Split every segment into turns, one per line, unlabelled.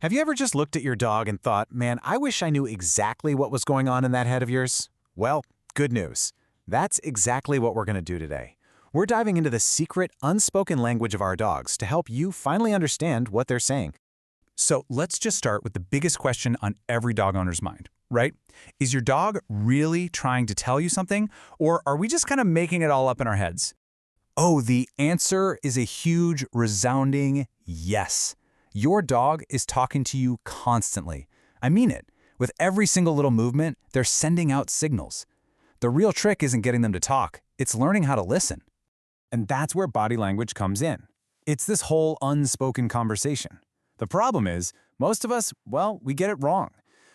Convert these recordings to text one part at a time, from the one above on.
Have you ever just looked at your dog and thought, man, I wish I knew exactly what was going on in that head of yours? Well, good news. That's exactly what we're going to do today. We're diving into the secret, unspoken language of our dogs to help you finally understand what they're saying.
So let's just start with the biggest question on every dog owner's mind, right? Is your dog really trying to tell you something, or are we just kind of making it all up in our heads? Oh, the answer is a huge, resounding yes. Your dog is talking to you constantly. I mean it. With every single little movement, they're sending out signals. The real trick isn't getting them to talk, it's learning how to listen. And that's where body language comes in. It's this whole unspoken conversation. The problem is, most of us, well, we get it wrong.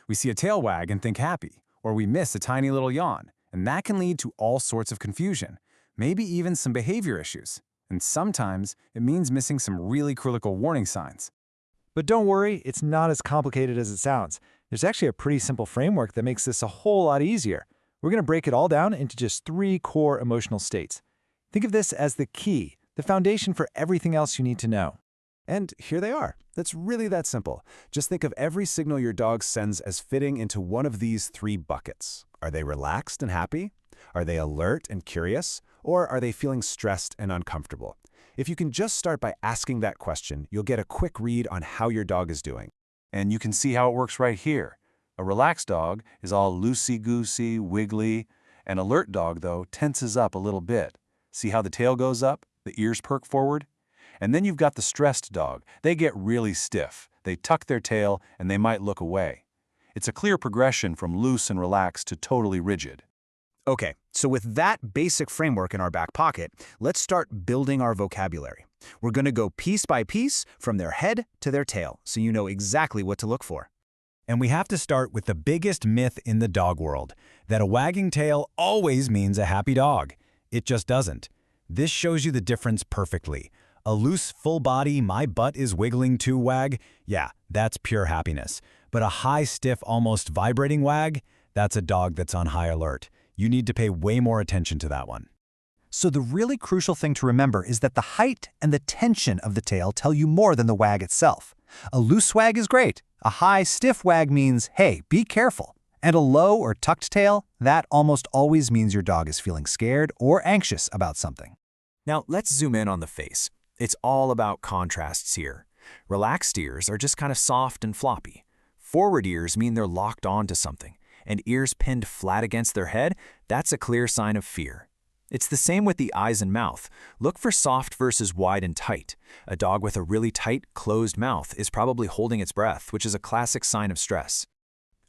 We see a tail wag and think happy, or we miss a tiny little yawn, and that can lead to all sorts of confusion, maybe even some behavior issues. And sometimes it means missing some really critical warning signs.
But don't worry, it's not as complicated as it sounds. There's actually a pretty simple framework that makes this a whole lot easier. We're going to break it all down into just 3 core emotional states. Think of this as the key, the foundation for everything else you need to know.
And here they are. That's really that simple. Just think of every signal your dog sends as fitting into one of these 3 buckets. Are they relaxed and happy? Are they alert and curious? Or are they feeling stressed and uncomfortable? If you can just start by asking that question, you'll get a quick read on how your dog is doing.
And you can see how it works right here. A relaxed dog is all loosey-goosey, wiggly. An alert dog, though, tenses up a little bit. See how the tail goes up, the ears perk forward? And then you've got the stressed dog. They get really stiff. They tuck their tail, and they might look away. It's a clear progression from loose and relaxed to totally rigid.
Okay, so with that basic framework in our back pocket, let's start building our vocabulary. We're going to go piece by piece from their head to their tail, so you know exactly what to look for.
And we have to start with the biggest myth in the dog world, that a wagging tail always means a happy dog. It just doesn't. This shows you the difference perfectly. A loose, full body, my butt is wiggling too wag, yeah, that's pure happiness. But a high, stiff, almost vibrating wag, that's a dog that's on high alert. You need to pay way more attention to that one.
So the really crucial thing to remember is that the height and the tension of the tail tell you more than the wag itself. A loose wag is great. A high, stiff wag means, hey, be careful. And a low or tucked tail, that almost always means your dog is feeling scared or anxious about something.
Now, let's zoom in on the face. It's all about contrasts here. Relaxed ears are just kind of soft and floppy. Forward ears mean they're locked on to something. And ears pinned flat against their head, that's a clear sign of fear. It's the same with the eyes and mouth. Look for soft versus wide and tight. A dog with a really tight, closed mouth is probably holding its breath, which is a classic sign of stress.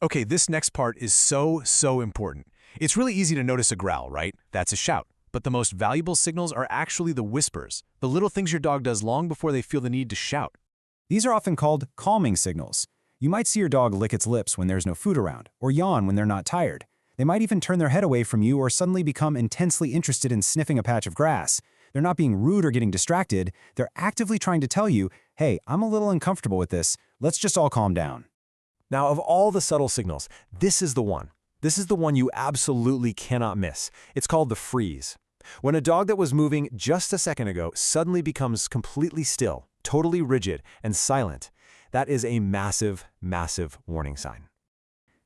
Okay, this next part is so important. It's really easy to notice a growl, right? That's a shout. But the most valuable signals are actually the whispers, the little things your dog does long before they feel the need to shout.
These are often called calming signals. You might see your dog lick its lips when there's no food around, or yawn when they're not tired. They might even turn their head away from you or suddenly become intensely interested in sniffing a patch of grass. They're not being rude or getting distracted. They're actively trying to tell you, hey, I'm a little uncomfortable with this. Let's just all calm down.
Now, of all the subtle signals, this is the one. This is the one you absolutely cannot miss. It's called the freeze. When a dog that was moving just a second ago suddenly becomes completely still, totally rigid, and silent, that is a massive, massive warning sign.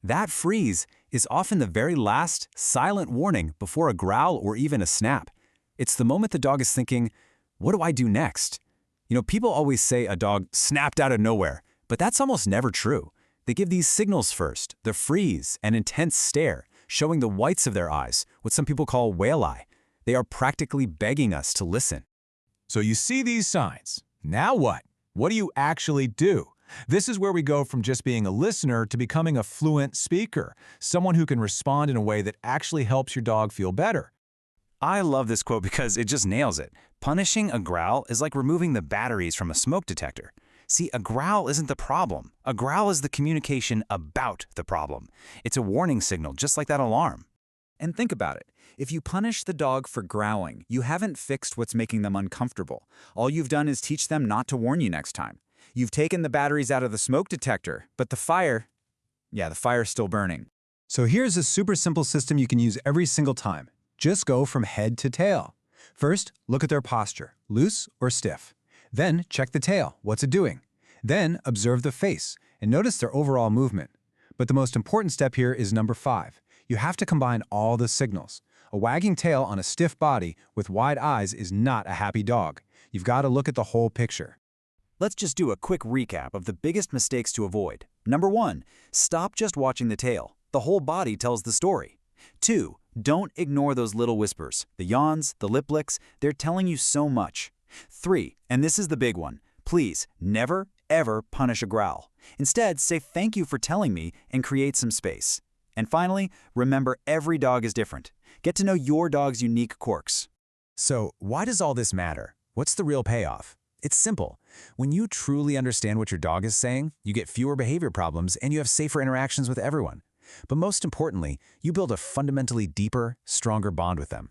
That freeze is often the very last, silent warning before a growl or even a snap. It's the moment the dog is thinking, what do I do next? You know, people always say a dog snapped out of nowhere, but that's almost never true. They give these signals first, the freeze, an intense stare, showing the whites of their eyes, what some people call whale eye. They are practically begging us to listen.
So you see these signs. Now what? What do you actually do? This is where we go from just being a listener to becoming a fluent speaker, someone who can respond in a way that actually helps your dog feel better.
I love this quote because it just nails it. Punishing a growl is like removing the batteries from a smoke detector. See, a growl isn't the problem. A growl is the communication about the problem. It's a warning signal, just like that alarm.
And think about it. If you punish the dog for growling, you haven't fixed what's making them uncomfortable. All you've done is teach them not to warn you next time. You've taken the batteries out of the smoke detector, but the fire's still burning.
So here's a super simple system you can use every single time. Just go from head to tail. First, look at their posture, loose or stiff. Then check the tail. What's it doing? Then observe the face and notice their overall movement. But the most important step here is number 5. You have to combine all the signals. A wagging tail on a stiff body with wide eyes is not a happy dog. You've got to look at the whole picture.
Let's just do a quick recap of the biggest mistakes to avoid. Number 1, stop just watching the tail. The whole body tells the story. 2, don't ignore those little whispers. The yawns, the lip licks, they're telling you so much. 3, and this is the big one, please never, ever punish a growl. Instead, say thank you for telling me and create some space. And finally, remember every dog is different. Get to know your dog's unique quirks.
So, why does all this matter? What's the real payoff? It's simple. When you truly understand what your dog is saying, you get fewer behavior problems and you have safer interactions with everyone. But most importantly, you build a fundamentally deeper, stronger bond with them.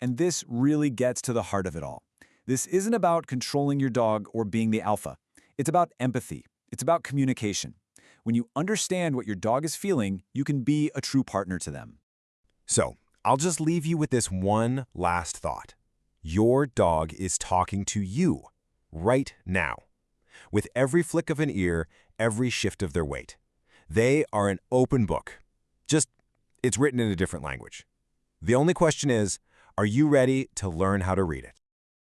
And this really gets to the heart of it all. This isn't about controlling your dog or being the alpha. It's about empathy. It's about communication. When you understand what your dog is feeling, you can be a true partner to them.
So, I'll just leave you with this one last thought. Your dog is talking to you right now, with every flick of an ear, every shift of their weight. They are an open book. Just, it's written in a different language. The only question is, are you ready to learn how to read it?